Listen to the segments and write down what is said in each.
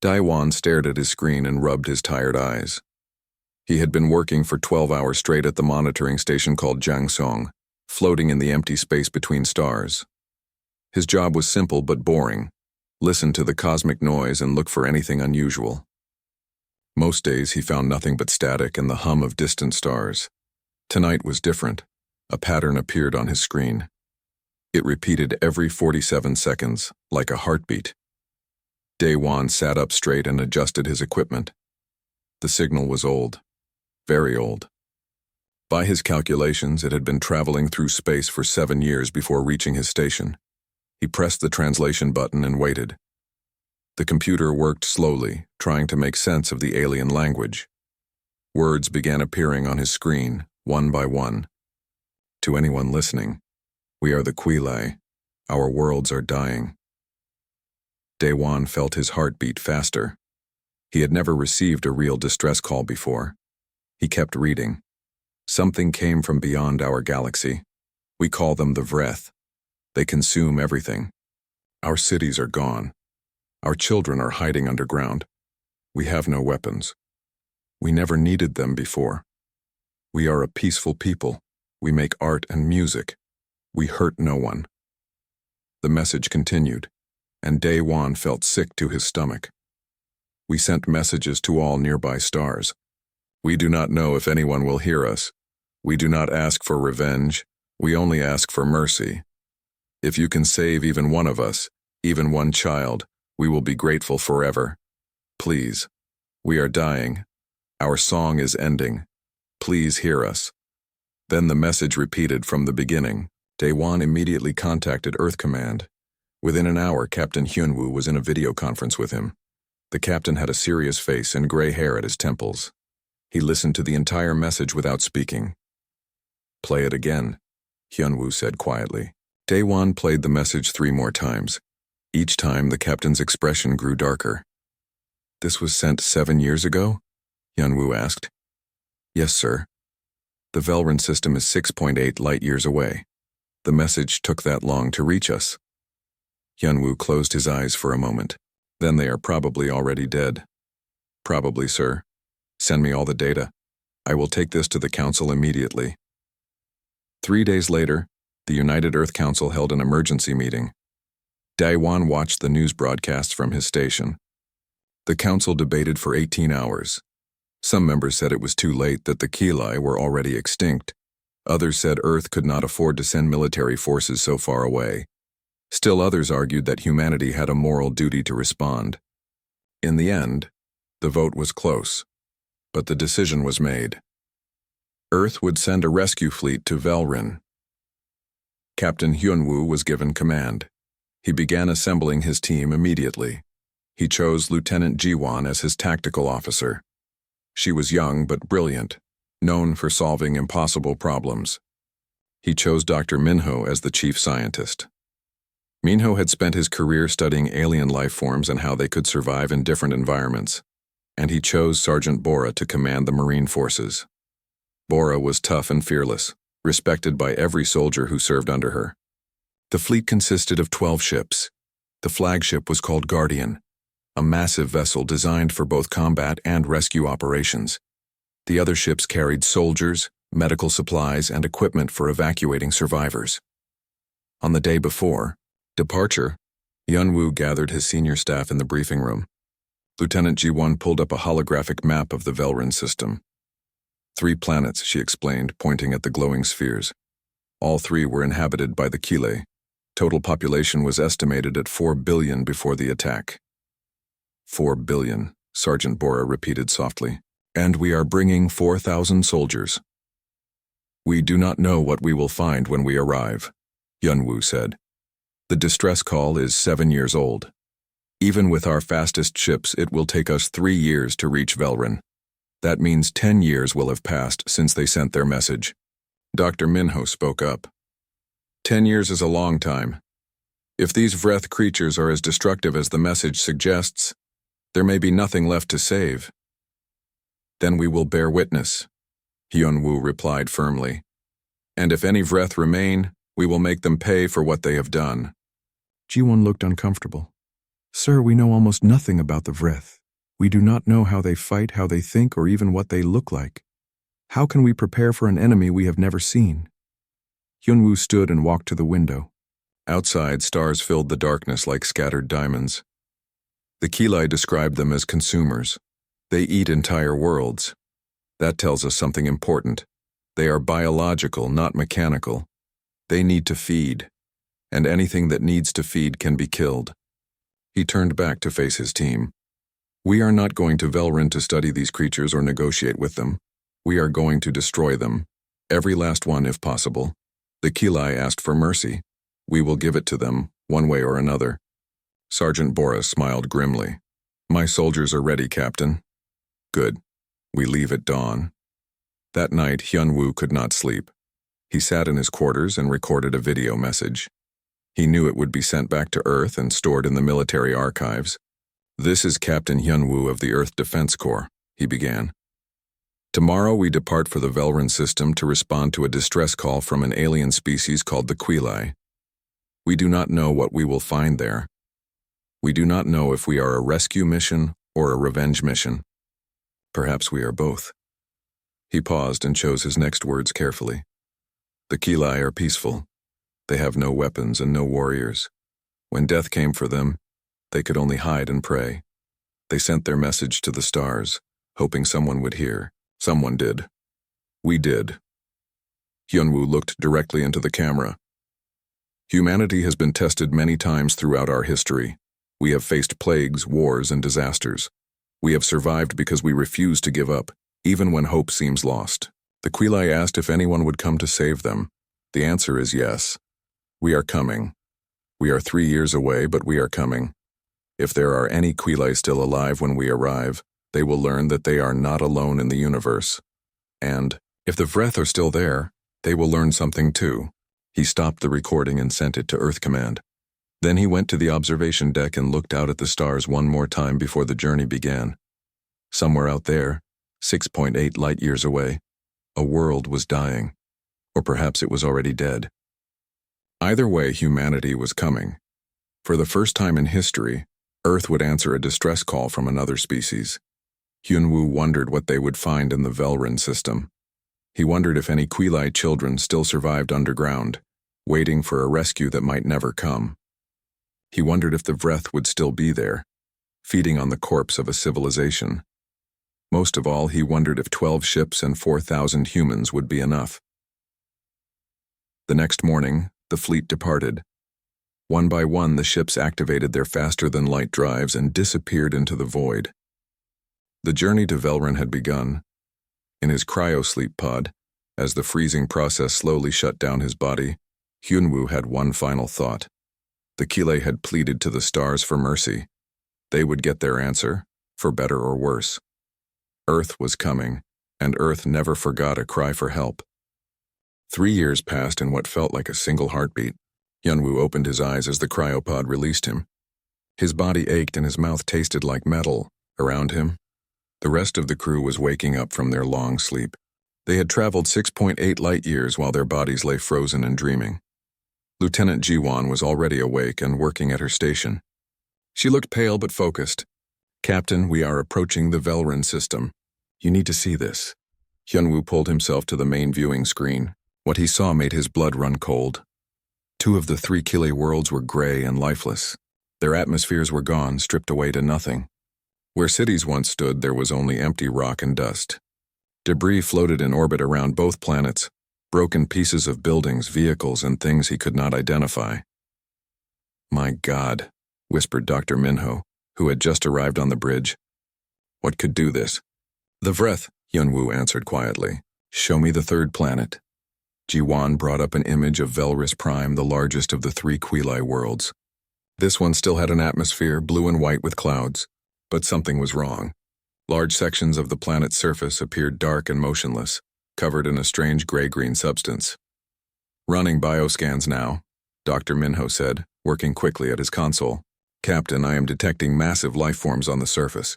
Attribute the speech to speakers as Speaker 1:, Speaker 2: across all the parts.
Speaker 1: Daiwan stared at his screen and rubbed his tired eyes. He had been working for 12 hours straight at the monitoring station called Jiangsong, floating in the empty space between stars. His job was simple but boring. Listen to the cosmic noise and look for anything unusual. Most days he found nothing but static and the hum of distant stars. Tonight was different. A pattern appeared on his screen. It repeated every 47 seconds, like a heartbeat. Daiwan sat up straight and adjusted his equipment. The signal was old. Very old. By his calculations, it had been traveling through space for 7 years before reaching his station. He pressed the translation button and waited. The computer worked slowly, trying to make sense of the alien language. Words began appearing on his screen, one by one. To anyone listening, "We are the Quilai. Our worlds are dying." Daiwan felt his heart beat faster. He had never received a real distress call before. He kept reading. "Something came from beyond our galaxy. We call them the Vreth. They consume everything. Our cities are gone. Our children are hiding underground. We have no weapons. We never needed them before. We are a peaceful people. We make art and music. We hurt no one." The message continued, and Daiwan felt sick to his stomach. "We sent messages to all nearby stars. We do not know if anyone will hear us. We do not ask for revenge. We only ask for mercy. If you can save even one of us, even one child, we will be grateful forever. Please. We are dying. Our song is ending. Please hear us." Then the message repeated from the beginning. Daiwan immediately contacted Earth Command. Within an hour, Captain Hyunwoo was in a video conference with him. The captain had a serious face and gray hair at his temples. He listened to the entire message without speaking. "Play it again," Hyunwoo said quietly. Daiwan played the message 3 more times. Each time, the captain's expression grew darker. "This was sent 7 years ago?" Hyunwoo asked. "Yes, sir. The Velrin system is 6.8 light-years away. The message took that long to reach us." Hyunwoo closed his eyes for a moment. "Then they are probably already dead." "Probably, sir. Send me all the data. I will take this to the Council immediately." 3 days later, the United Earth Council held an emergency meeting. Daiwan watched the news broadcasts from his station. The council debated for 18 hours. Some members said it was too late, that the Quilai were already extinct. Others said Earth could not afford to send military forces so far away. Still others argued that humanity had a moral duty to respond. In the end, the vote was close, but the decision was made. Earth would send a rescue fleet to Velrin. Captain Hyunwoo was given command. He began assembling his team immediately. He chose Lieutenant Jiwon as his tactical officer. She was young but brilliant, known for solving impossible problems. He chose Dr. Minho as the chief scientist. Minho had spent his career studying alien life forms and how they could survive in different environments, and he chose Sergeant Bora to command the Marine forces. Bora was tough and fearless, respected by every soldier who served under her. The fleet consisted of 12 ships. The flagship was called Guardian, a massive vessel designed for both combat and rescue operations. The other ships carried soldiers, medical supplies, and equipment for evacuating survivors. On the day before departure, Hyunwoo gathered his senior staff in the briefing room. Lieutenant Ji-won pulled up a holographic map of the Velrin system. 3 planets, she explained, pointing at the glowing spheres. All 3 were inhabited by the Quilai. Total population was estimated at 4 billion before the attack. 4 billion, Sergeant Bora repeated softly. "And we are bringing 4,000 soldiers. We do not know what we will find when we arrive," Hyunwoo said. "The distress call is 7 years old. Even with our fastest ships, it will take us 3 years to reach Velrin. That means 10 years will have passed since they sent their message." Dr. Minho spoke up. 10 years is a long time. If these Vreth creatures are as destructive as the message suggests, there may be nothing left to save." "Then we will bear witness," Hyunwoo replied firmly. "And if any Vreth remain, we will make them pay for what they have done." Ji-won looked uncomfortable. Sir, we know almost nothing about the Vrith. We do not know how they fight, how they think, or even what they look like. How can we prepare for an enemy we have never seen? Hyunwoo stood and walked to the window. Outside, stars filled the darkness like scattered diamonds. The Kilai described them as consumers. They eat entire worlds. That tells us something important. They are biological, not mechanical. They need to feed, and anything that needs to feed can be killed. He turned back to face his team. We are not going to Velrin to study these creatures or negotiate with them. We are going to destroy them. Every last one, if possible. The Kilai asked for mercy. We will give it to them, one way or another. Sergeant Boris smiled grimly. My soldiers are ready, Captain. Good. We leave at dawn. That night, Hyunwoo could not sleep. He sat in his quarters and recorded a video message. He knew it would be sent back to Earth and stored in the military archives. This is Captain Hyunwoo of the Earth Defense Corps, he began. Tomorrow we depart for the Velrin system to respond to a distress call from an alien species called the Quilai. We do not know what we will find there. We do not know if we are a rescue mission or a revenge mission. Perhaps we are both. He paused and chose his next words carefully. The Kilai are peaceful. They have no weapons and no warriors. When death came for them, they could only hide and pray. They sent their message to the stars, hoping someone would hear. Someone did. We did. Hyunwoo looked directly into the camera. Humanity has been tested many times throughout our history. We have faced plagues, wars, and disasters. We have survived because we refuse to give up, even when hope seems lost. The Quilai asked if anyone would come to save them. The answer is yes. We are coming. We are 3 years away, but we are coming. If there are any Quilai still alive when we arrive, they will learn that they are not alone in the universe. And, if the Vreth are still there, they will learn something too. He stopped the recording and sent it to Earth Command. Then he went to the observation deck and looked out at the stars one more time before the journey began. Somewhere out there, 6.8 light-years away, a world was dying. Or perhaps it was already dead. Either way, humanity was coming. For the first time in history, Earth would answer a distress call from another species. Hyunwoo wondered what they would find in the Velrin system. He wondered if any Quilai children still survived underground, waiting for a rescue that might never come. He wondered if the Vreth would still be there, feeding on the corpse of a civilization. Most of all, he wondered if 12 ships and 4,000 humans would be enough. The next morning, the fleet departed. One by one, the ships activated their faster-than-light drives and disappeared into the void. The journey to Velrin had begun. In his cryo-sleep pod, as the freezing process slowly shut down his body, Hyunwoo had one final thought. The Kilai had pleaded to the stars for mercy. They would get their answer, for better or worse. Earth was coming, and Earth never forgot a cry for help. 3 years passed in what felt like a single heartbeat. Hyunwoo opened his eyes as the cryopod released him. His body ached and his mouth tasted like metal. Around him, the rest of the crew was waking up from their long sleep. They had traveled 6.8 light-years while their bodies lay frozen and dreaming. Lieutenant Jiwon was already awake and working at her station. She looked pale but focused. Captain, we are approaching the Velrin system. You need to see this. Hyunwoo pulled himself to the main viewing screen. What he saw made his blood run cold. 2 of the 3 Kilai worlds were gray and lifeless. Their atmospheres were gone, stripped away to nothing. Where cities once stood, there was only empty rock and dust. Debris floated in orbit around both planets, broken pieces of buildings, vehicles, and things he could not identify. My God, whispered Dr. Minho, who had just arrived on the bridge. What could do this? The Vreth, Hyunwoo answered quietly. Show me the 3rd planet. Jiwon brought up an image of Velris Prime, the largest of the 3 Quilai worlds. This one still had an atmosphere, blue and white with clouds. But something was wrong. Large sections of the planet's surface appeared dark and motionless, covered in a strange gray-green substance. Running bioscans now, Dr. Minho said, working quickly at his console. Captain, I am detecting massive life forms on the surface.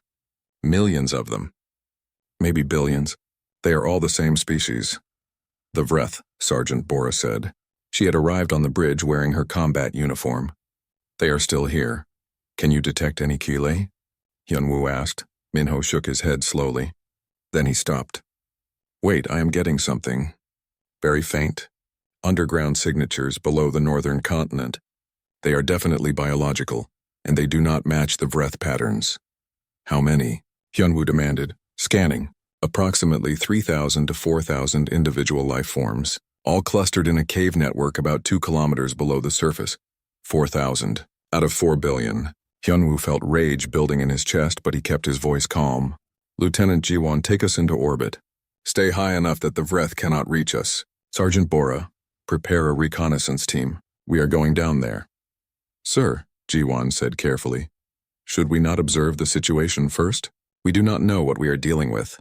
Speaker 1: Millions of them. Maybe billions. They are all the same species. The Vreth, Sergeant Boris said. She had arrived on the bridge wearing her combat uniform. They are still here. Can you detect any Keeley? Hyunwoo asked. Minho shook his head slowly. Then he stopped. Wait, I am getting something. Very faint. Underground signatures below the northern continent. They are definitely biological, and they do not match the breath patterns. How many? Hyunwoo demanded, scanning. Approximately 3,000 to 4,000 individual life forms, all clustered in a cave network about 2 kilometers below the surface. 4,000 out of 4 billion. Hyunwoo felt rage building in his chest, but he kept his voice calm. Lieutenant Jiwon, take us into orbit. Stay high enough that the Vreth cannot reach us. Sergeant Bora, prepare a reconnaissance team. We are going down there. Sir, Jiwon said carefully. Should we not observe the situation first? We do not know what we are dealing with.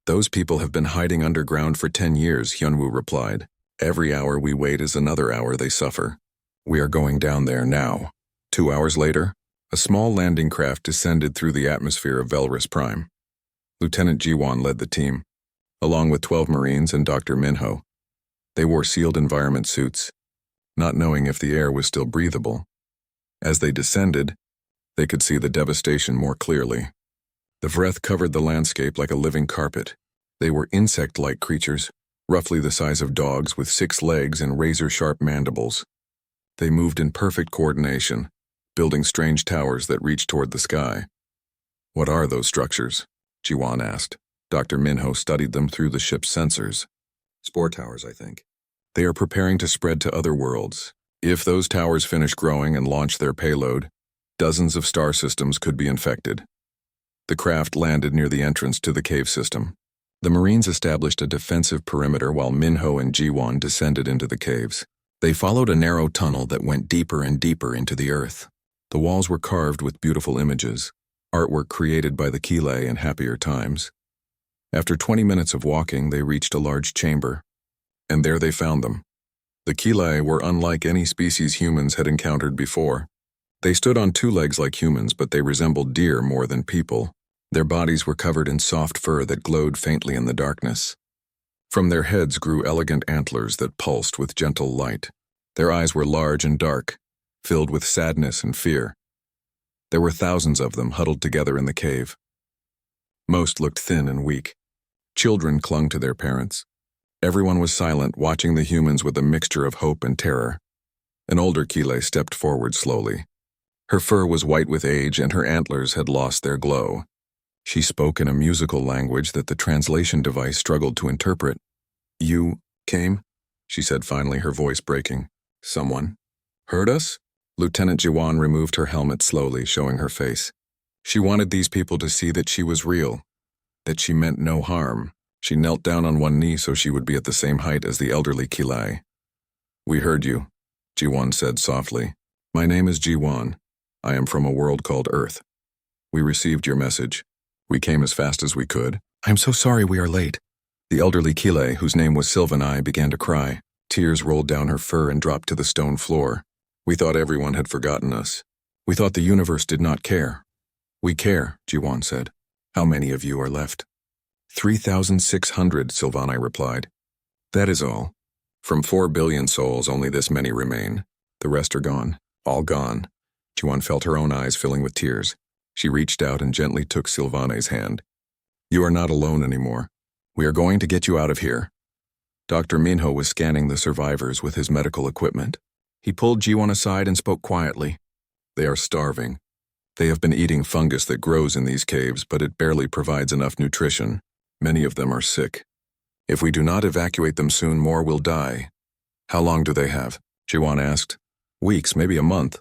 Speaker 1: Those people have been hiding underground for 10 years, Hyunwoo replied. Every hour we wait is another hour they suffer. We are going down there now. 2 hours later, a small landing craft descended through the atmosphere of Velris Prime. Lieutenant Jiwon led the team, along with 12 Marines and Dr. Minho. They wore sealed environment suits, not knowing if the air was still breathable. As they descended, they could see the devastation more clearly. The Vreth covered the landscape like a living carpet. They were insect-like creatures, roughly the size of dogs with 6 legs and razor-sharp mandibles. They moved in perfect coordination, building strange towers that reached toward the sky. What are those structures? Jiwon asked. Dr. Minho studied them through the ship's sensors. Spore towers, I think. They are preparing to spread to other worlds. If those towers finish growing and launch their payload, dozens of star systems could be infected. The craft landed near the entrance to the cave system. The Marines established a defensive perimeter while Minho and Jiwon descended into the caves. They followed a narrow tunnel that went deeper and deeper into the earth. The walls were carved with beautiful images, artwork created by the Keeley in happier times. After 20 minutes of walking, they reached a large chamber, and there they found them. The Keeley were unlike any species humans had encountered before. They stood on 2 legs like humans, but they resembled deer more than people. Their bodies were covered in soft fur that glowed faintly in the darkness. From their heads grew elegant antlers that pulsed with gentle light. Their eyes were large and dark, filled with sadness and fear. There were thousands of them huddled together in the cave. Most looked thin and weak. Children clung to their parents. Everyone was silent, watching the humans with a mixture of hope and terror. An older Keeley stepped forward slowly. Her fur was white with age and her antlers had lost their glow. She spoke in a musical language that the translation device struggled to interpret. You came? She said finally, her voice breaking. Someone heard us? Lieutenant Jiwon removed her helmet slowly, showing her face. She wanted these people to see that she was real, that she meant no harm. She knelt down on one knee so she would be at the same height as the elderly Keeley. We heard you, Jiwon said softly. My name is Jiwon. I am from a world called Earth. We received your message. We came as fast as we could. I'm so sorry we are late. The elderly Keeley, whose name was Sylvanai, began to cry. Tears rolled down her fur and dropped to the stone floor. We thought everyone had forgotten us. We thought the universe did not care. We care, Jiwon said. How many of you are left? 3,600, Sylvanai replied. That is all. From 4 billion souls, only this many remain. The rest are gone. All gone. Jiwon felt her own eyes filling with tears. She reached out and gently took Sylvanai's hand. You are not alone anymore. We are going to get you out of here. Dr. Minho was scanning the survivors with his medical equipment. He pulled Jiwon aside and spoke quietly. They are starving. They have been eating fungus that grows in these caves, but it barely provides enough nutrition. Many of them are sick. If we do not evacuate them soon, more will die. How long do they have? Jiwon asked. Weeks, maybe a month.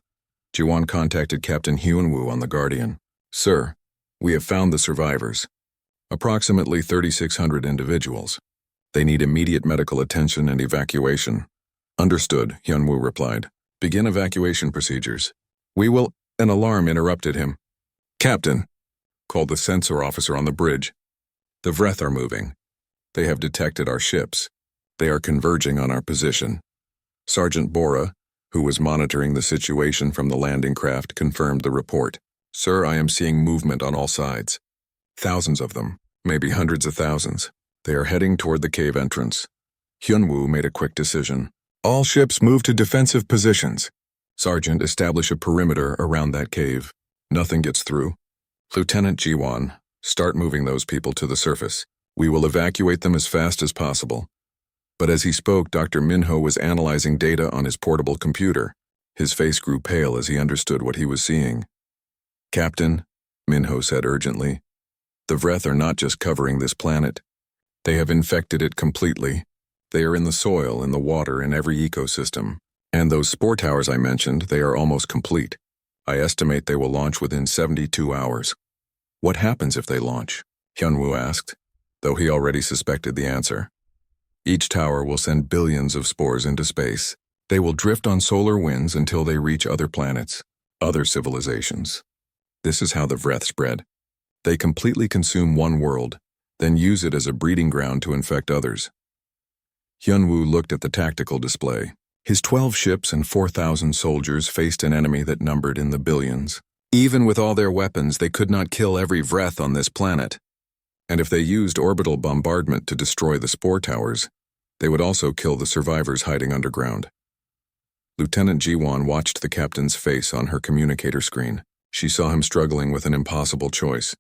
Speaker 1: Jiwon contacted Captain Hyunwoo on the Guardian. Sir, we have found the survivors. Approximately 3,600 individuals. They need immediate medical attention and evacuation. Understood, Hyunwoo replied. Begin evacuation procedures. We will... An alarm interrupted him. Captain, called the sensor officer on the bridge. The Vreth are moving. They have detected our ships. They are converging on our position. Sergeant Bora, who was monitoring the situation from the landing craft, confirmed the report. Sir, I am seeing movement on all sides. Thousands of them, maybe hundreds of thousands. They are heading toward the cave entrance. Hyunwoo made a quick decision. All ships move to defensive positions. Sergeant, establish a perimeter around that cave. Nothing gets through. Lieutenant Jiwan, start moving those people to the surface. We will evacuate them as fast as possible. But as he spoke, Dr. Minho was analyzing data on his portable computer. His face grew pale as he understood what he was seeing. Captain, Minho said urgently, the Vreth are not just covering this planet. They have infected it completely. They are in the soil, in the water, in every ecosystem. And those spore towers I mentioned, they are almost complete. I estimate they will launch within 72 hours. What happens if they launch? Hyunwoo asked, though he already suspected the answer. Each tower will send billions of spores into space. They will drift on solar winds until they reach other planets, other civilizations. This is how the Vreth spread. They completely consume one world, then use it as a breeding ground to infect others. Hyunwoo looked at the tactical display. His 12 ships and 4,000 soldiers faced an enemy that numbered in the billions. Even with all their weapons, they could not kill every Vreth on this planet. And if they used orbital bombardment to destroy the spore towers, they would also kill the survivors hiding underground. Lieutenant Jiwan watched the captain's face on her communicator screen. She saw him struggling with an impossible choice.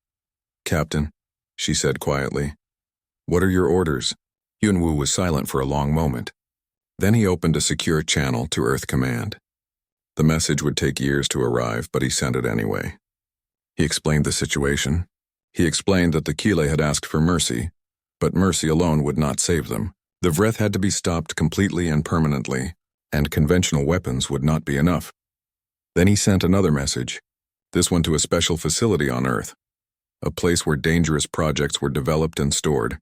Speaker 1: Captain, she said quietly, what are your orders? Hyunwoo was silent for a long moment. Then he opened a secure channel to Earth Command. The message would take years to arrive, but he sent it anyway. He explained the situation. He explained that the Kile had asked for mercy, but mercy alone would not save them. The Vreth had to be stopped completely and permanently, and conventional weapons would not be enough. Then he sent another message, this one to a special facility on Earth, a place where dangerous projects were developed and stored.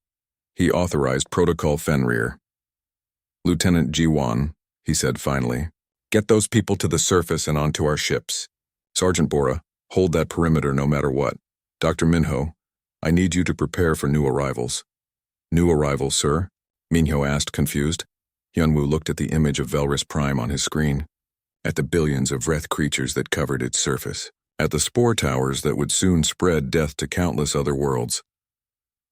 Speaker 1: He authorized Protocol Fenrir. Lieutenant Jiwan, he said finally, get those people to the surface and onto our ships. Sergeant Bora, hold that perimeter no matter what. Dr. Minho, I need you to prepare for new arrivals. New arrivals, sir? Minho asked, confused. Hyunwoo looked at the image of Velris Prime on his screen, at the billions of Vreth creatures that covered its surface, at the spore towers that would soon spread death to countless other worlds.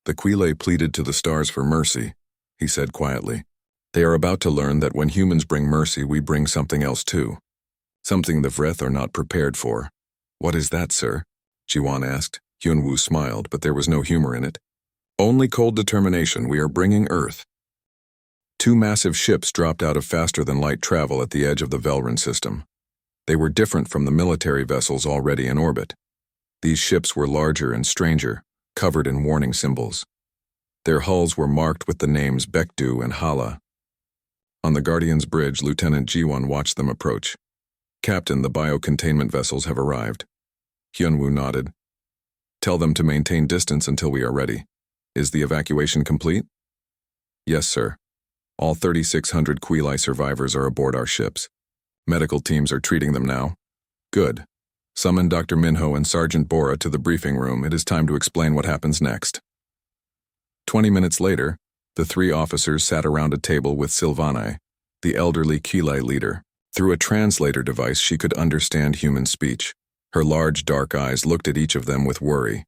Speaker 1: The Quile pleaded to the stars for mercy, he said quietly. They are about to learn that when humans bring mercy, we bring something else too. Something the Vreth are not prepared for. What is that, sir? Jiwan asked. Hyunwoo smiled, but there was no humor in it. Only cold determination. We are bringing Earth. 2 massive ships dropped out of faster-than-light travel at the edge of the Velrin system. They were different from the military vessels already in orbit. These ships were larger and stranger, covered in warning symbols. Their hulls were marked with the names Bekdu and Hala. On the Guardian's bridge, Lieutenant Jiwan watched them approach. Captain, the biocontainment vessels have arrived. Hyunwoo nodded. Tell them to maintain distance until we are ready. Is the evacuation complete? Yes, sir. All 3,600 Quili survivors are aboard our ships. Medical teams are treating them now. Good. Summon Dr. Minho and Sergeant Bora to the briefing room. It is time to explain what happens next. 20 minutes later, the 3 officers sat around a table with Silvanae, the elderly Quili leader. Through a translator device, she could understand human speech. Her large, dark eyes looked at each of them with worry.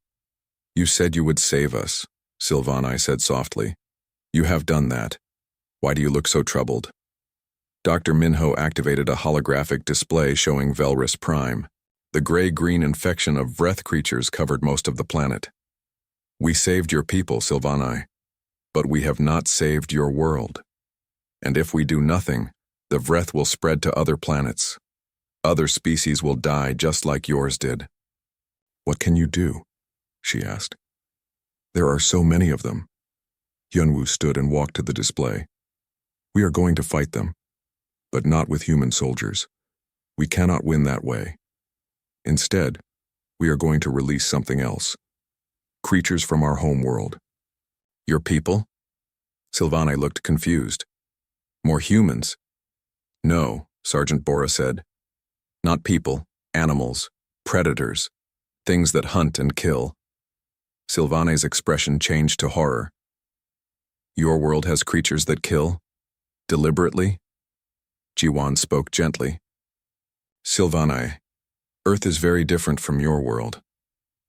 Speaker 1: You said you would save us, Silvanae said softly. You have done that. Why do you look so troubled? Dr. Minho activated a holographic display showing Velris Prime. The gray-green infection of Vreth creatures covered most of the planet. We saved your people, Silvanae, but we have not saved your world. And if we do nothing, the Vreth will spread to other planets. Other species will die just like yours did. What can you do? She asked. There are so many of them. Hyunwoo stood and walked to the display. We are going to fight them, but not with human soldiers. We cannot win that way. Instead, we are going to release something else. Creatures from our home world. Your people? Silvanae looked confused. More humans? No, Sergeant Bora said. Not people, animals, predators, things that hunt and kill. Silvanae's expression changed to horror. Your world has creatures that kill? Deliberately? Jiwan spoke gently. Silvanae, Earth is very different from your world.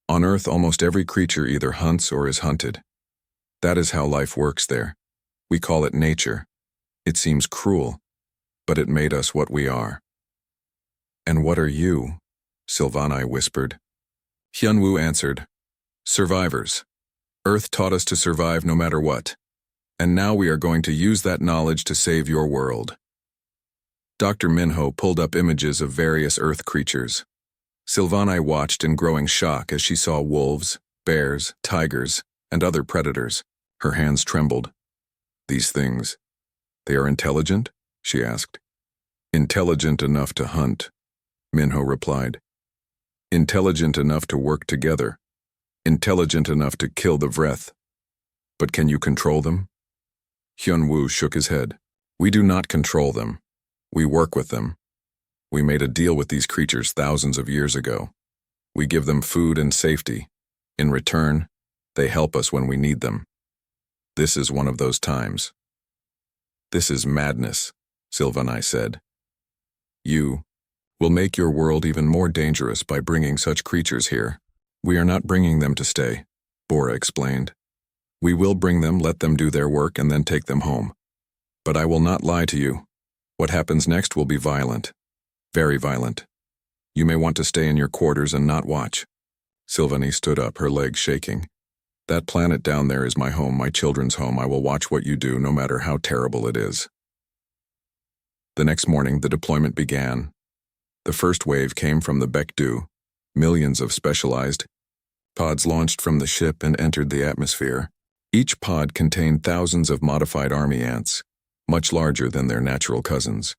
Speaker 1: On Earth, almost every creature either hunts or is hunted. That is how life works there. We call it nature. It seems cruel, but it made us what we are. And what are you? Silvanae whispered. Hyunwoo answered, "Survivors. Earth taught us to survive no matter what. And now we are going to use that knowledge to save your world." Dr. Minho pulled up images of various Earth creatures. Sylvani watched in growing shock as she saw wolves, bears, tigers, and other predators. Her hands trembled. "These things, they are intelligent?" she asked. "Intelligent enough to hunt," Minho replied. "Intelligent enough to work together. Intelligent enough to kill the Vreth. But can you control them?" Hyunwoo shook his head. "We do not control them. We work with them. We made a deal with these creatures thousands of years ago. We give them food and safety. In return, they help us when we need them. This is one of those times." "This is madness," Sylvanai said. "You will make your world even more dangerous by bringing such creatures here." "We are not bringing them to stay," Bora explained. "We will bring them, let them do their work, and then take them home. But I will not lie to you. What happens next will be violent. Very violent. You may want to stay in your quarters and not watch." Sylvanie stood up, her legs shaking. "That planet down there is my home, my children's home. I will watch what you do, no matter how terrible it is." The next morning, the deployment began. The first wave came from the Baekdu. Millions of specialized pods launched from the ship and entered the atmosphere. Each pod contained thousands of modified army ants, much larger than their natural cousins.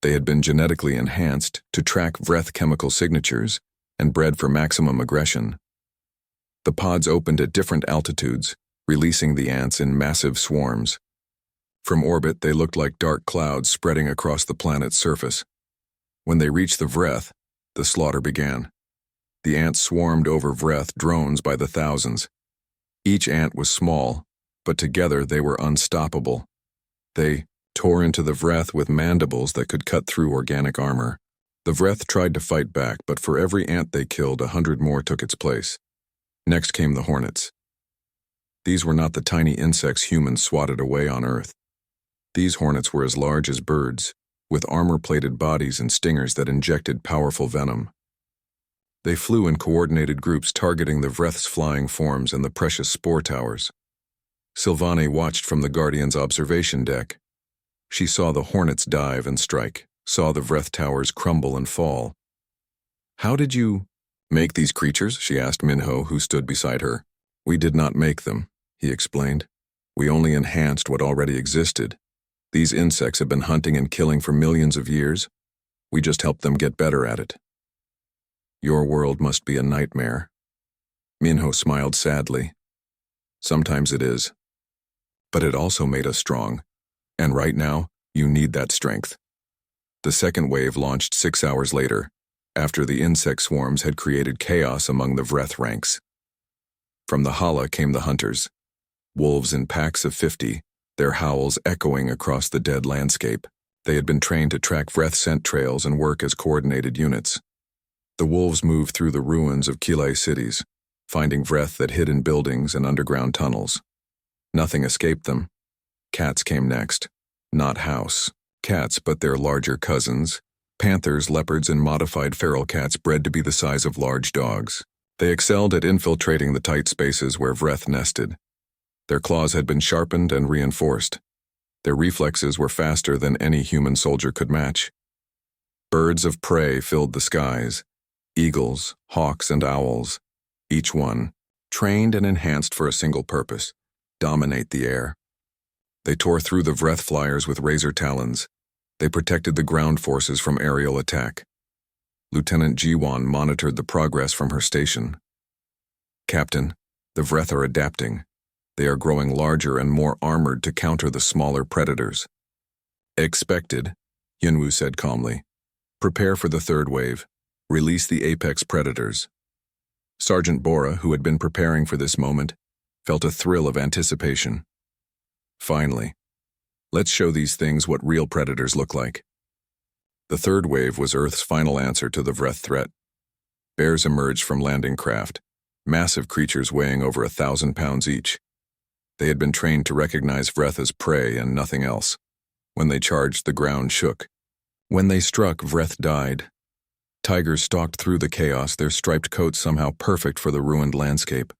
Speaker 1: They had been genetically enhanced to track Vreth chemical signatures and bred for maximum aggression. The pods opened at different altitudes, releasing the ants in massive swarms. From orbit, they looked like dark clouds spreading across the planet's surface. When they reached the Vreth, the slaughter began. The ants swarmed over Vreth drones by the thousands. Each ant was small, but together they were unstoppable. They tore into the Vreth with mandibles that could cut through organic armor. The Vreth tried to fight back, but for every ant they killed, 100 more took its place. Next came the hornets. These were not the tiny insects humans swatted away on Earth. These hornets were as large as birds, with armor-plated bodies and stingers that injected powerful venom. They flew in coordinated groups, targeting the Vreth's flying forms and the precious spore towers. Sylvani watched from the Guardian's observation deck. She saw the hornets dive and strike, saw the Vreth towers crumble and fall. "How did you make these creatures?" she asked Minho, who stood beside her. "We did not make them," he explained. "We only enhanced what already existed. These insects have been hunting and killing for millions of years. We just helped them get better at it." "Your world must be a nightmare." Minho smiled sadly. "Sometimes it is. But it also made us strong. And right now, you need that strength." The second wave launched 6 hours later, after the insect swarms had created chaos among the Vreth ranks. From the Hala came the hunters, wolves in packs of 50, their howls echoing across the dead landscape. They had been trained to track Vreth scent trails and work as coordinated units. The wolves moved through the ruins of Kilei cities, finding Vreth that hid in buildings and underground tunnels. Nothing escaped them. Cats came next. Not house cats, but their larger cousins, panthers, leopards, and modified feral cats bred to be the size of large dogs. They excelled at infiltrating the tight spaces where Vreth nested. Their claws had been sharpened and reinforced. Their reflexes were faster than any human soldier could match. Birds of prey filled the skies, eagles, hawks, and owls, each one trained and enhanced for a single purpose: dominate the air. They tore through the Vreth flyers with razor talons. They protected the ground forces from aerial attack. Lieutenant Jiwon monitored the progress from her station. "Captain, the Vreth are adapting. They are growing larger and more armored to counter the smaller predators." "Expected," Yunwoo said calmly. "Prepare for the third wave. Release the apex predators." Sergeant Bora, who had been preparing for this moment, felt a thrill of anticipation. Finally, let's show these things what real predators look like. The third wave was Earth's final answer to the Vreth threat. Bears emerged from landing craft, massive creatures weighing over 1,000 pounds each. They had been trained to recognize Vreth as prey and nothing else. When they charged, the ground shook. When they struck, Vreth died. Tigers stalked through the chaos, their striped coats somehow perfect for the ruined landscape.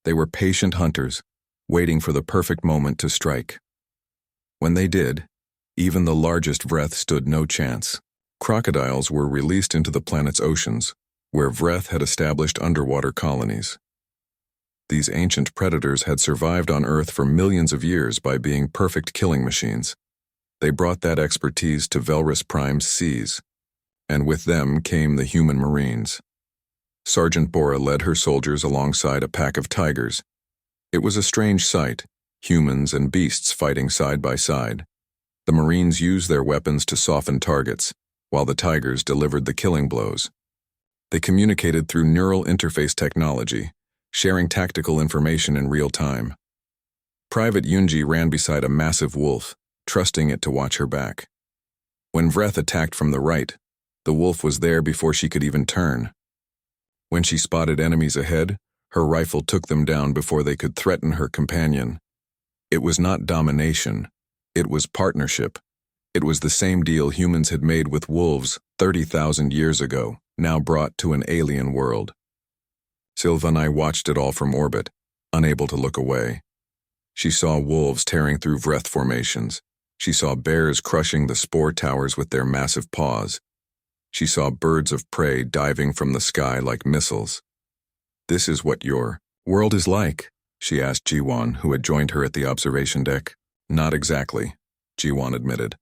Speaker 1: They were patient hunters, waiting for the perfect moment to strike. When they did, even the largest Vreth stood no chance. Crocodiles were released into the planet's oceans, where Vreth had established underwater colonies. These ancient predators had survived on Earth for millions of years by being perfect killing machines. They brought that expertise to Velris Prime's seas, and with them came the human Marines. Sergeant Bora led her soldiers alongside a pack of tigers. It was a strange sight, humans and beasts fighting side by side. The Marines used their weapons to soften targets, while the tigers delivered the killing blows. They communicated through neural interface technology, sharing tactical information in real time. Private Yunji ran beside a massive wolf, trusting it to watch her back. When Vreth attacked from the right, the wolf was there before she could even turn. When she spotted enemies ahead, her rifle took them down before they could threaten her companion. It was not domination, it was partnership. It was the same deal humans had made with wolves 30,000 years ago, now brought to an alien world. Silva and I watched it all from orbit, unable to look away. She saw wolves tearing through Vreth formations. She saw bears crushing the spore towers with their massive paws. She saw birds of prey diving from the sky like missiles. "This is what your world is like?" she asked Jiwan, who had joined her at the observation deck. "Not exactly," Jiwan admitted.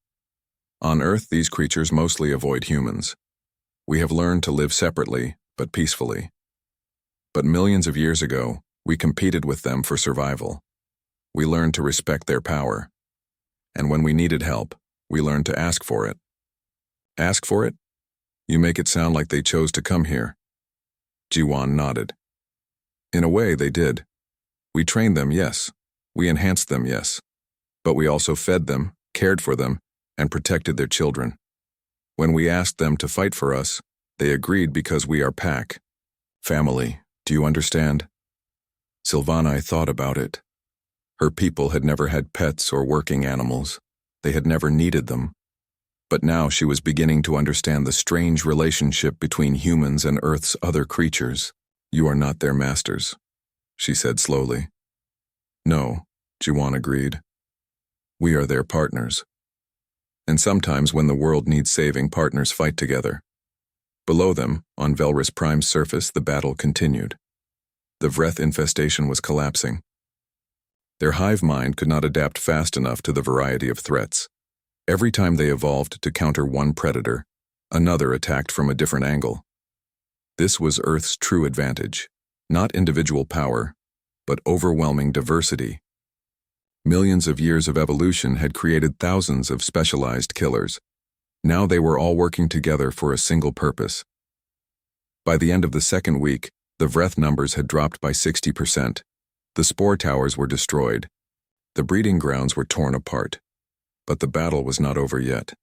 Speaker 1: "On Earth, these creatures mostly avoid humans. We have learned to live separately, but peacefully. But millions of years ago, we competed with them for survival. We learned to respect their power. And when we needed help, we learned to ask for it." "Ask for it? You make it sound like they chose to come here." Jiwan nodded. "In a way, they did. We trained them, yes. We enhanced them, yes. But we also fed them, cared for them, and protected their children. When we asked them to fight for us, they agreed because we are pack. Family, do you understand?" Silvana thought about it. Her people had never had pets or working animals. They had never needed them. But now she was beginning to understand the strange relationship between humans and Earth's other creatures. "You are not their masters," she said slowly. "No," Jiwan agreed. "We are their partners. And sometimes when the world needs saving, partners fight together." Below them, on Velris Prime's surface, the battle continued. The Vreth infestation was collapsing. Their hive mind could not adapt fast enough to the variety of threats. Every time they evolved to counter one predator, another attacked from a different angle. This was Earth's true advantage, not individual power, but overwhelming diversity. Millions of years of evolution had created thousands of specialized killers. Now they were all working together for a single purpose. By the end of the second week, the Vreth numbers had dropped by 60%. The spore towers were destroyed. The breeding grounds were torn apart. But the battle was not over yet.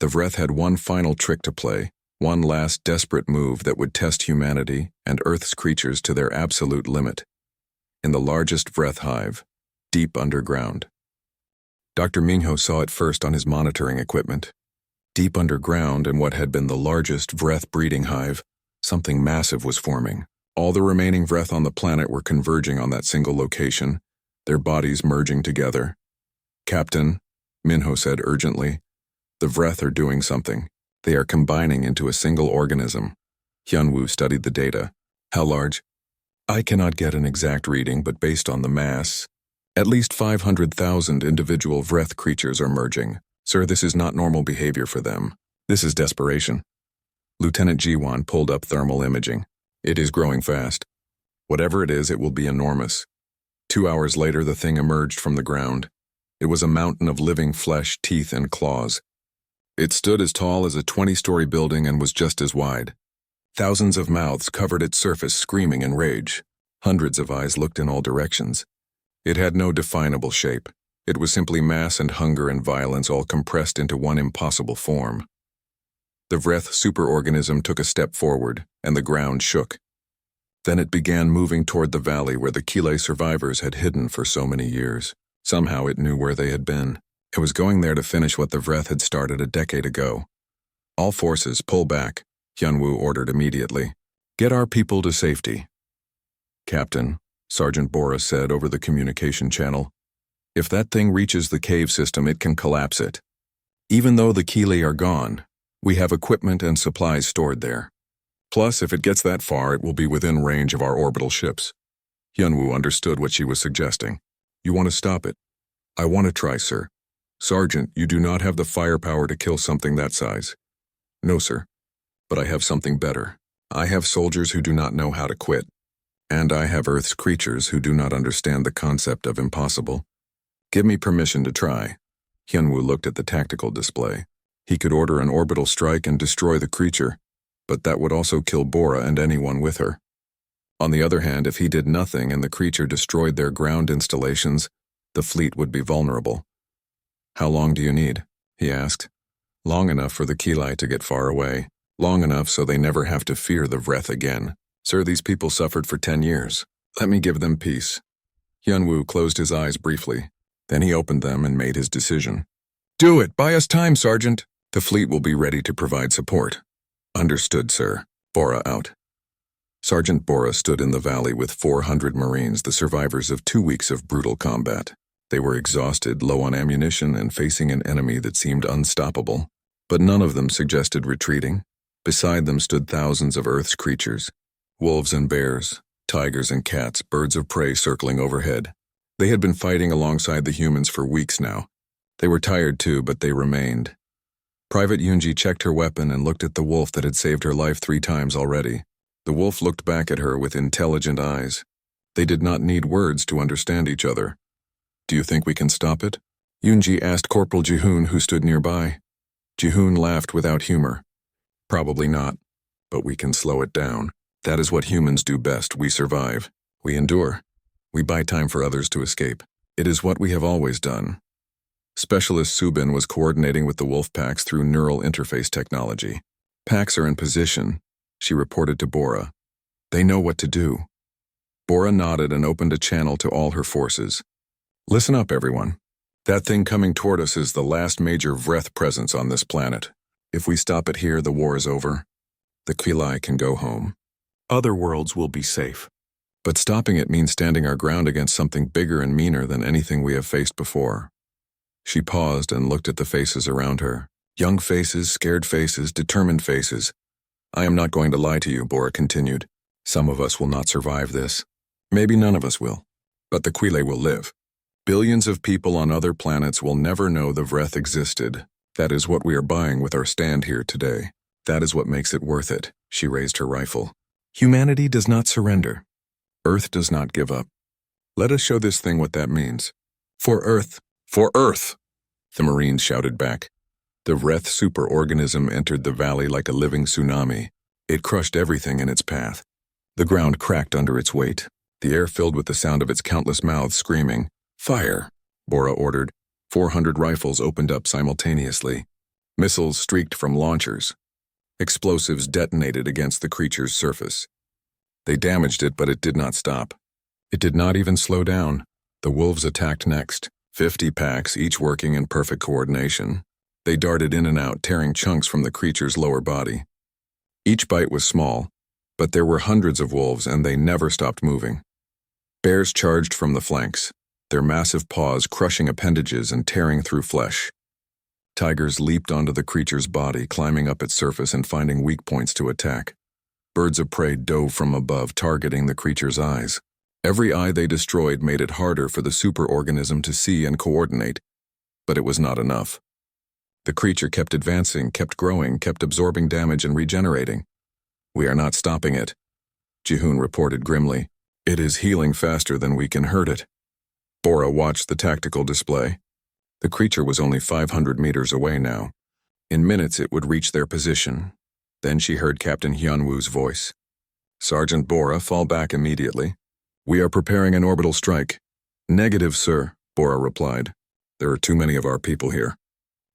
Speaker 1: The Vreth had one final trick to play, one last desperate move that would test humanity and Earth's creatures to their absolute limit. In the largest Vreth hive, deep underground. Dr. Minho saw it first on his monitoring equipment. Deep underground in what had been the largest Vreth breeding hive, something massive was forming. All the remaining Vreth on the planet were converging on that single location, their bodies merging together. "Captain," Minho said urgently, "the Vreth are doing something. They are combining into a single organism." Hyunwoo studied the data. "How large?" "I cannot get an exact reading, but based on the mass, at least 500,000 individual Vreth creatures are merging. Sir, this is not normal behavior for them. This is desperation." Lieutenant Jiwan pulled up thermal imaging. "It is growing fast. Whatever it is, it will be enormous." 2 hours later, the thing emerged from the ground. It was a mountain of living flesh, teeth, and claws. It stood as tall as a 20-story building and was just as wide. Thousands of mouths covered its surface, screaming in rage. Hundreds of eyes looked in all directions. It had no definable shape. It was simply mass and hunger and violence all compressed into one impossible form. The Vreth superorganism took a step forward, and the ground shook. Then it began moving toward the valley where the Kile survivors had hidden for so many years. Somehow it knew where they had been. It was going there to finish what the Vreth had started a decade ago. "All forces, pull back," Hyunwoo ordered immediately. Get our people to safety. Captain, Sergeant Bora said over the communication channel. If that thing reaches the cave system, it can collapse it. Even though the Keeley are gone, we have equipment and supplies stored there. Plus, if it gets that far, it will be within range of our orbital ships. Hyunwoo understood what she was suggesting. You want to stop it? I want to try, sir. Sergeant, you do not have the firepower to kill something that size. No, sir. But I have something better. I have soldiers who do not know how to quit. And I have Earth's creatures who do not understand the concept of impossible. Give me permission to try. Hyunwoo looked at the tactical display. He could order an orbital strike and destroy the creature, but that would also kill Bora and anyone with her. On the other hand, if he did nothing and the creature destroyed their ground installations, the fleet would be vulnerable. How long do you need? He asked. Long enough for the Keelai to get far away. Long enough so they never have to fear the Vreth again. Sir, these people suffered for 10 years. Let me give them peace. Hyunwoo closed his eyes briefly. Then he opened them and made his decision. Do it! Buy us time, Sergeant! The fleet will be ready to provide support. Understood, sir. Bora out. Sergeant Bora stood in the valley with 400 Marines, the survivors of 2 weeks of brutal combat. They were exhausted, low on ammunition, and facing an enemy that seemed unstoppable. But none of them suggested retreating. Beside them stood thousands of Earth's creatures. Wolves and bears, tigers and cats, birds of prey circling overhead. They had been fighting alongside the humans for weeks now. They were tired too, but they remained. Private Yoonji checked her weapon and looked at the wolf that had saved her life 3 times already. The wolf looked back at her with intelligent eyes. They did not need words to understand each other. Do you think we can stop it? Yoonji asked Corporal Jihoon, who stood nearby. Jihoon laughed without humor. Probably not, but we can slow it down. That is what humans do best. We survive. We endure. We buy time for others to escape. It is what we have always done. Specialist Subin was coordinating with the wolf packs through neural interface technology. Packs are in position, she reported to Bora. They know what to do. Bora nodded and opened a channel to all her forces. Listen up, everyone. That thing coming toward us is the last major Vreth presence on this planet. If we stop it here, the war is over. The Keelai can go home. Other worlds will be safe. But stopping it means standing our ground against something bigger and meaner than anything we have faced before. She paused and looked at the faces around her. Young faces, scared faces, determined faces. I am not going to lie to you, Bora continued. Some of us will not survive this. Maybe none of us will. But the Keelai will live. Billions of people on other planets will never know the Vreth existed. That is what we are buying with our stand here today. That is what makes it worth it. She raised her rifle. Humanity does not surrender. Earth does not give up. Let us show this thing what that means. For Earth! For Earth! The Marines shouted back. The Vreth superorganism entered the valley like a living tsunami. It crushed everything in its path. The ground cracked under its weight. The air filled with the sound of its countless mouths screaming. Fire! Bora ordered. 400 rifles opened up simultaneously. Missiles streaked from launchers. Explosives detonated against the creature's surface. They damaged it, but it did not stop. It did not even slow down. The wolves attacked next, 50 packs, each working in perfect coordination. They darted in and out, tearing chunks from the creature's lower body. Each bite was small, but there were hundreds of wolves and they never stopped moving. Bears charged from the flanks, their massive paws crushing appendages and tearing through flesh. Tigers leaped onto the creature's body, climbing up its surface and finding weak points to attack. Birds of prey dove from above, targeting the creature's eyes. Every eye they destroyed made it harder for the superorganism to see and coordinate, but it was not enough. The creature kept advancing, kept growing, kept absorbing damage and regenerating. We are not stopping it, Jihoon reported grimly. It is healing faster than we can hurt it. Bora watched the tactical display. The creature was only 500 meters away now. In minutes it would reach their position. Then she heard Captain Hyunwoo's voice. Sergeant Bora, fall back immediately. We are preparing an orbital strike. Negative, sir, Bora replied. There are too many of our people here.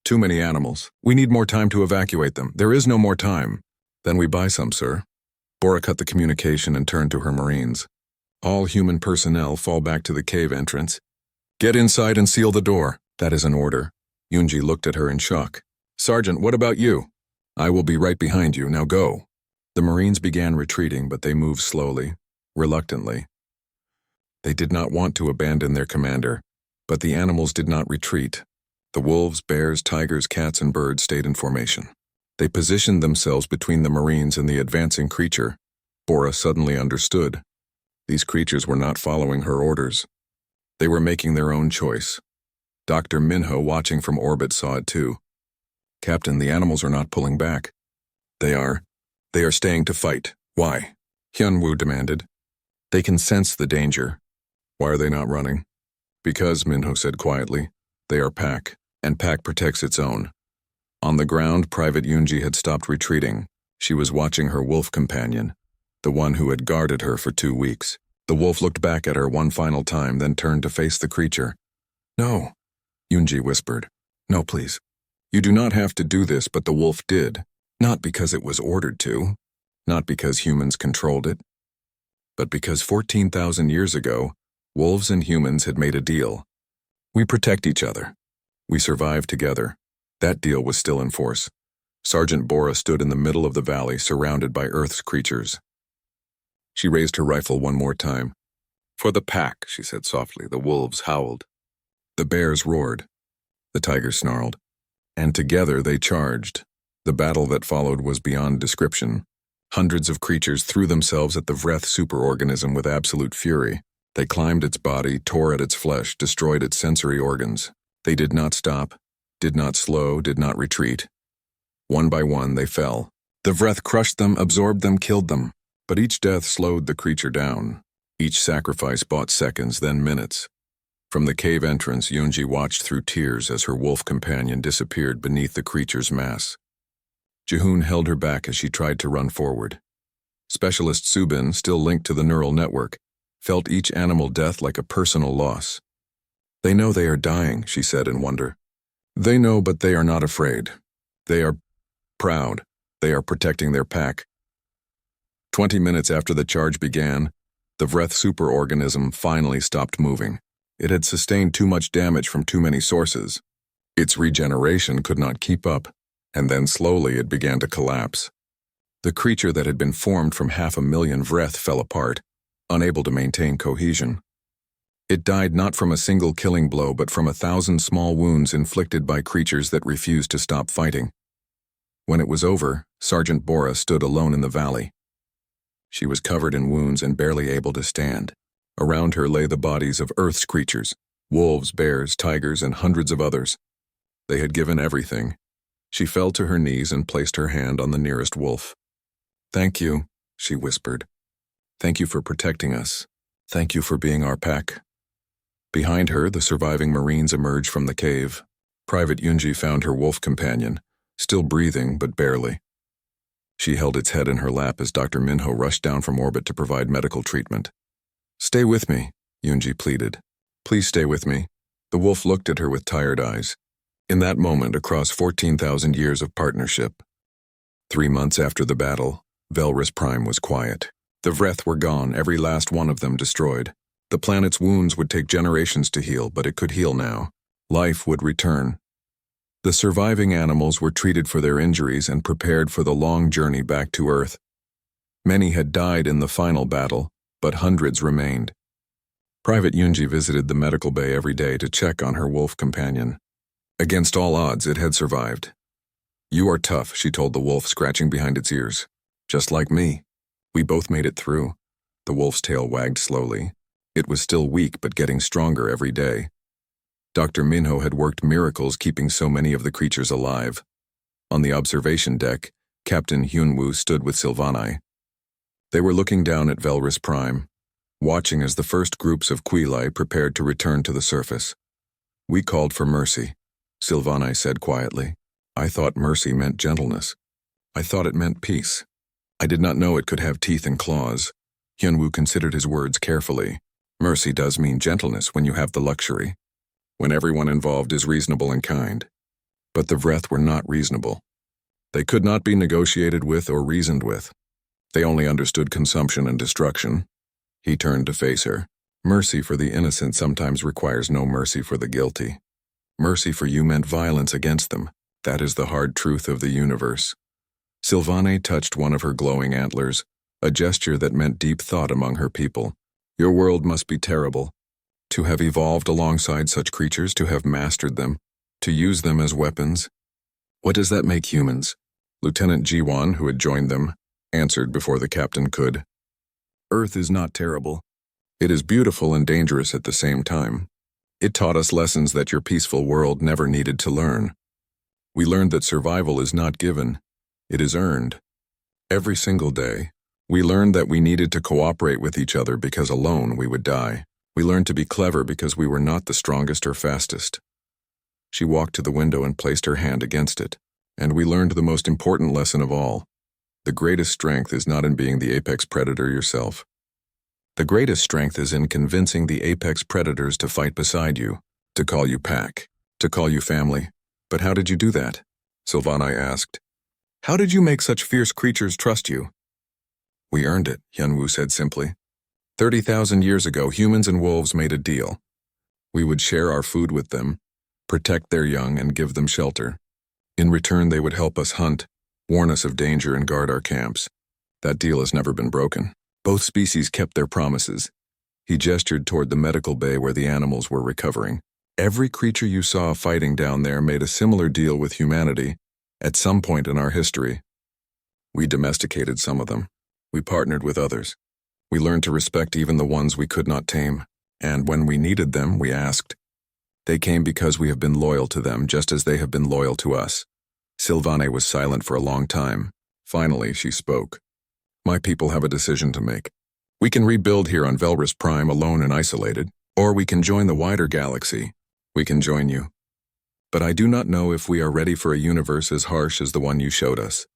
Speaker 1: Too many animals. We need more time to evacuate them. There is no more time. Then we buy some, sir. Bora cut the communication and turned to her Marines. All human personnel fall back to the cave entrance. Get inside and seal the door. That is an order. Yoonji looked at her in shock. Sergeant, what about you? I will be right behind you. Now go. The Marines began retreating, but they moved slowly, reluctantly. They did not want to abandon their commander, but the animals did not retreat. The wolves, bears, tigers, cats, and birds stayed in formation. They positioned themselves between the Marines and the advancing creature. Bora suddenly understood. These creatures were not following her orders. They were making their own choice. Dr. Minho, watching from orbit, saw it too. "Captain, the animals are not pulling back." They are staying to fight." "Why?" Hyunwoo demanded. "They can sense the danger." "Why are they not running?" "Because," Minho said quietly, "they are pack, and pack protects its own." On the ground, Private Yoonji had stopped retreating. She was watching her wolf companion, the one who had guarded her for 2 weeks. The wolf looked back at her one final time, then turned to face the creature. "No," Yoonji whispered. "No, please. You do not have to do this," but the wolf did. Not because it was ordered to, not because humans controlled it, but because 14,000 years ago, wolves and humans had made a deal. We protect each other. We survive together. That deal was still in force. Sergeant Bora stood in the middle of the valley, surrounded by Earth's creatures. She raised her rifle one more time. "For the pack," she said softly. The wolves howled. The bears roared. The tigers snarled. And together they charged. The battle that followed was beyond description. Hundreds of creatures threw themselves at the Vreth superorganism with absolute fury. They climbed its body, tore at its flesh, destroyed its sensory organs. They did not stop, did not slow, did not retreat. One by one, they fell. The Vreth crushed them, absorbed them, killed them. But each death slowed the creature down. Each sacrifice bought seconds, then minutes. From the cave entrance, Yoonji watched through tears as her wolf companion disappeared beneath the creature's mass. Jihoon held her back as she tried to run forward. Specialist Subin, still linked to the neural network, felt each animal death like a personal loss. "They know they are dying," she said in wonder. "They know, but they are not afraid. They are proud. They are protecting their pack." 20 minutes after the charge began, the Vreth superorganism finally stopped moving. It had sustained too much damage from too many sources. Its regeneration could not keep up, and then slowly it began to collapse. The creature that had been formed from 500,000 Vreth fell apart, unable to maintain cohesion. It died not from a single killing blow, but from 1,000 small wounds inflicted by creatures that refused to stop fighting. When it was over, Sergeant Bora stood alone in the valley. She was covered in wounds and barely able to stand. Around her lay the bodies of Earth's creatures, wolves, bears, tigers, and hundreds of others. They had given everything. She fell to her knees and placed her hand on the nearest wolf. "Thank you," she whispered. "Thank you for protecting us. Thank you for being our pack." Behind her, the surviving Marines emerged from the cave. Private Yoonji found her wolf companion, still breathing but barely. She held its head in her lap as Dr. Minho rushed down from orbit to provide medical treatment. "Stay with me," Yoonji pleaded. "Please stay with me." The wolf looked at her with tired eyes. In that moment, across 14,000 years of partnership, 3 months after the battle, Velris Prime was quiet. The Vreth were gone, every last one of them destroyed. The planet's wounds would take generations to heal, but it could heal now. Life would return. The surviving animals were treated for their injuries and prepared for the long journey back to Earth. Many had died in the final battle, but hundreds remained. Private Yoonji visited the medical bay every day to check on her wolf companion. Against all odds, it had survived. "You are tough," she told the wolf, scratching behind its ears. "Just like me. We both made it through." The wolf's tail wagged slowly. It was still weak, but getting stronger every day. Dr. Minho had worked miracles keeping so many of the creatures alive. On the observation deck, Captain Hyunwoo stood with Sylvani. They were looking down at Velris Prime, watching as the first groups of Quilai prepared to return to the surface. "We called for mercy," Sylvani said quietly. "I thought mercy meant gentleness. I thought it meant peace. I did not know it could have teeth and claws." Hyunwoo considered his words carefully. "Mercy does mean gentleness when you have the luxury, when everyone involved is reasonable and kind. But the Vreth were not reasonable. They could not be negotiated with or reasoned with. They only understood consumption and destruction." He turned to face her. "Mercy for the innocent sometimes requires no mercy for the guilty. Mercy for you meant violence against them. That is the hard truth of the universe. Sylvane touched one of her glowing antlers, a gesture that meant deep thought among her people. Your world must be terrible. To have evolved alongside such creatures, to have mastered them, to use them as weapons. What does that make humans? Lieutenant Jiwan, who had joined them, answered before the captain could. Earth is not terrible. It is beautiful and dangerous at the same time. It taught us lessons that your peaceful world never needed to learn. We learned that survival is not given, it is earned. Every single day, we learned that we needed to cooperate with each other because alone we would die. We learned to be clever because we were not the strongest or fastest. She walked to the window and placed her hand against it, and we learned the most important lesson of all. The greatest strength is not in being the apex predator yourself. The greatest strength is in convincing the apex predators to fight beside you, to call you pack, to call you family. But how did you do that? Sylvane asked. How did you make such fierce creatures trust you? We earned it, Hyunwoo said simply. 30,000 years ago, humans and wolves made a deal. We would share our food with them, protect their young, and give them shelter. In return, they would help us hunt, warn us of danger, and guard our camps. That deal has never been broken. Both species kept their promises. He gestured toward the medical bay where the animals were recovering. Every creature you saw fighting down there made a similar deal with humanity at some point in our history. We domesticated some of them. We partnered with others. We learned to respect even the ones we could not tame. And when we needed them, we asked. They came because we have been loyal to them, just as they have been loyal to us. Sylvane was silent for a long time. Finally, she spoke. My people have a decision to make. We can rebuild here on Velris Prime alone and isolated, or we can join the wider galaxy. We can join you. But I do not know if we are ready for a universe as harsh as the one you showed us.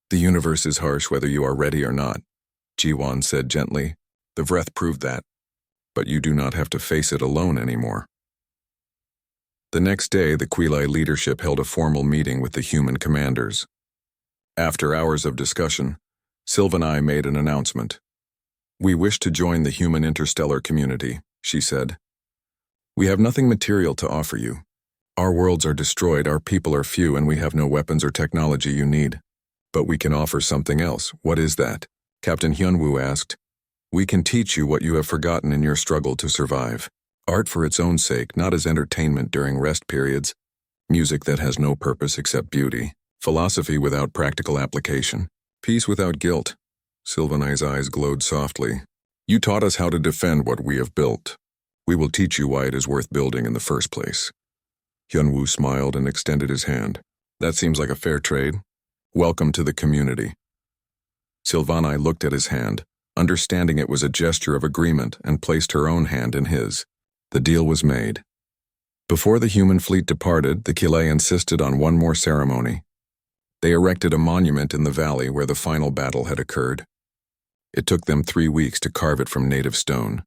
Speaker 1: The universe is harsh whether you are ready or not, Jiwan said gently. The Vreth proved that. But you do not have to face it alone anymore. The next day, the Quilai leadership held a formal meeting with the human commanders. After hours of discussion, Sylvane made an announcement. We wish to join the human interstellar community, she said. We have nothing material to offer you. Our worlds are destroyed, our people are few, and we have no weapons or technology you need. But we can offer something else. What is that? Captain Hyunwoo asked. We can teach you what you have forgotten in your struggle to survive. Art for its own sake, not as entertainment during rest periods. Music that has no purpose except beauty. Philosophy without practical application. Peace without guilt. Sylvane's eyes glowed softly. You taught us how to defend what we have built. We will teach you why it is worth building in the first place. Hyunwoo smiled and extended his hand. That seems like a fair trade. Welcome to the community. Sylvane looked at his hand, understanding it was a gesture of agreement, and placed her own hand in his. The deal was made. Before the human fleet departed, the Quilai insisted on one more ceremony. They erected a monument in the valley where the final battle had occurred. It took them 3 weeks to carve it from native stone.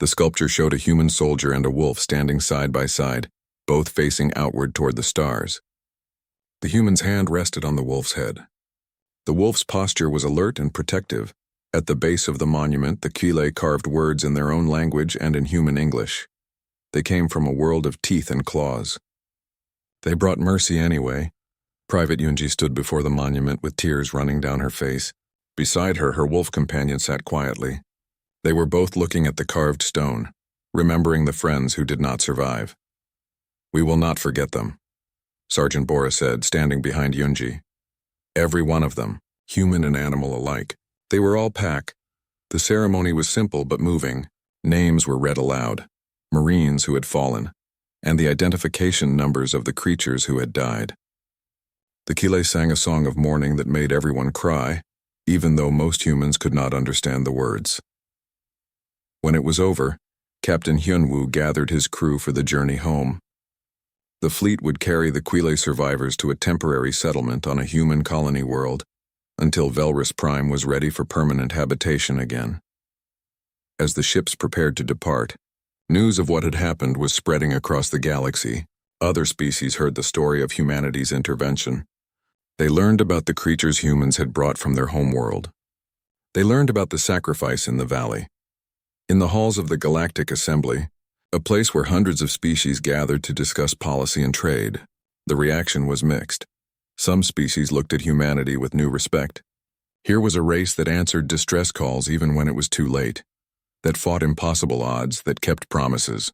Speaker 1: The sculpture showed a human soldier and a wolf standing side by side, both facing outward toward the stars. The human's hand rested on the wolf's head. The wolf's posture was alert and protective. At the base of the monument, the Quilai carved words in their own language and in human English. They came from a world of teeth and claws. They brought mercy anyway. Private Yunji stood before the monument with tears running down her face. Beside her, her wolf companion sat quietly. They were both looking at the carved stone, remembering the friends who did not survive. We will not forget them, Sergeant Bora said, standing behind Yunji. Every one of them, human and animal alike. They were all pack. The ceremony was simple but moving. Names were read aloud, Marines who had fallen, and the identification numbers of the creatures who had died. The Quilai sang a song of mourning that made everyone cry, even though most humans could not understand the words. When it was over, Captain Hyunwoo gathered his crew for the journey home. The fleet would carry the Quilai survivors to a temporary settlement on a human colony world until Velris Prime was ready for permanent habitation again. As the ships prepared to depart, news of what had happened was spreading across the galaxy. Other species heard the story of humanity's intervention. They learned about the creatures humans had brought from their homeworld. They learned about the sacrifice in the valley. In the halls of the Galactic Assembly, a place where hundreds of species gathered to discuss policy and trade, the reaction was mixed. Some species looked at humanity with new respect. Here was a race that answered distress calls even when it was too late, that fought impossible odds, that kept promises.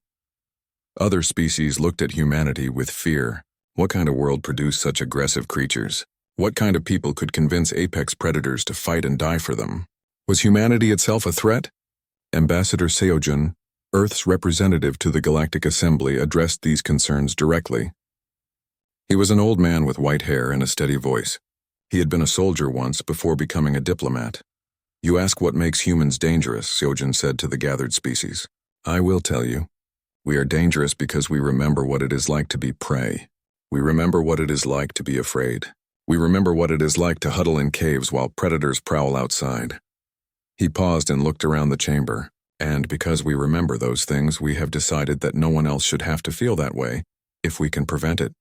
Speaker 1: Other species looked at humanity with fear. What kind of world produced such aggressive creatures? What kind of people could convince apex predators to fight and die for them? Was humanity itself a threat? Ambassador Seojun, Earth's representative to the Galactic Assembly, addressed these concerns directly. He was an old man with white hair and a steady voice. He had been a soldier once before becoming a diplomat. You ask what makes humans dangerous, Seojun said to the gathered species. I will tell you. We are dangerous because we remember what it is like to be prey. We remember what it is like to be afraid. We remember what it is like to huddle in caves while predators prowl outside. He paused and looked around the chamber, and because we remember those things, we have decided that no one else should have to feel that way, if we can prevent it.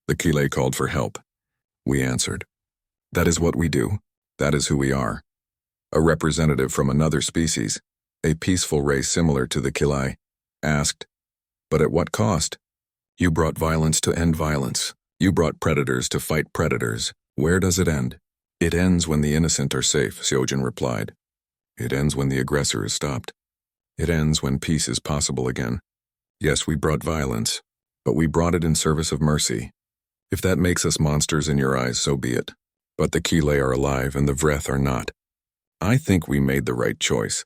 Speaker 1: The Kile called for help. We answered. That is what we do. That is who we are. A representative from another species, a peaceful race similar to the Kile, asked, but at what cost? You brought violence to end violence. You brought predators to fight predators. Where does it end? It ends when the innocent are safe, Seojun replied. It ends when the aggressor is stopped. It ends when peace is possible again. Yes, we brought violence, but we brought it in service of mercy. If that makes us monsters in your eyes, so be it. But the Kile are alive and the Vreth are not. I think we made the right choice.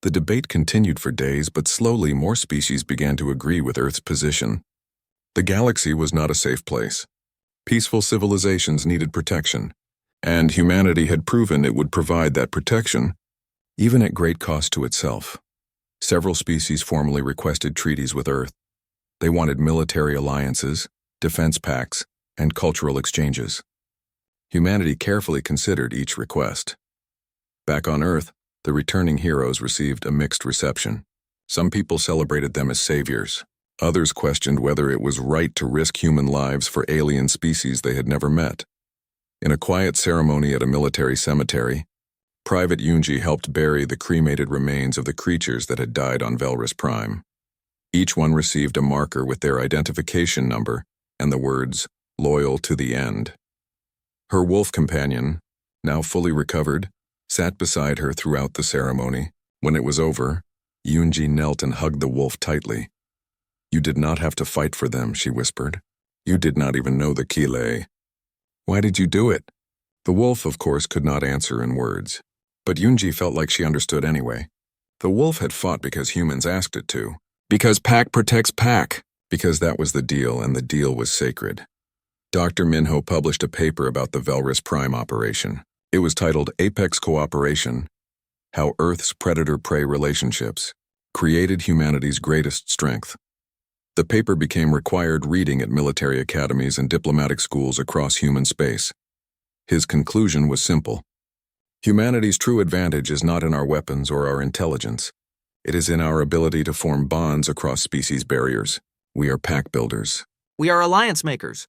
Speaker 1: The debate continued for days, but slowly more species began to agree with Earth's position. The galaxy was not a safe place. Peaceful civilizations needed protection, and humanity had proven it would provide that protection, even at great cost to itself. Several species formally requested treaties with Earth. They wanted military alliances, defense pacts, and cultural exchanges. Humanity carefully considered each request. Back on Earth, the returning heroes received a mixed reception. Some people celebrated them as saviors. Others questioned whether it was right to risk human lives for alien species they had never met. In a quiet ceremony at a military cemetery, Private Yunji helped bury the cremated remains of the creatures that had died on Velris Prime. Each one received a marker with their identification number and the words, loyal to the end. Her wolf companion, now fully recovered, sat beside her throughout the ceremony. When it was over, Yunji knelt and hugged the wolf tightly. You did not have to fight for them, she whispered. You did not even know the Kile. Why did you do it? The wolf, of course, could not answer in words, but Yunji felt like she understood anyway. The wolf had fought because humans asked it to. Because pack protects pack. Because that was the deal, and the deal was sacred. Dr. Minho published a paper about the Velris Prime operation. It was titled Apex Cooperation: How Earth's Predator-Prey Relationships Created Humanity's Greatest Strength. The paper became required reading at military academies and diplomatic schools across human space. His conclusion was simple. Humanity's true advantage is not in our weapons or our intelligence. It is in our ability to form bonds across species barriers. We are pack builders.
Speaker 2: We are alliance makers.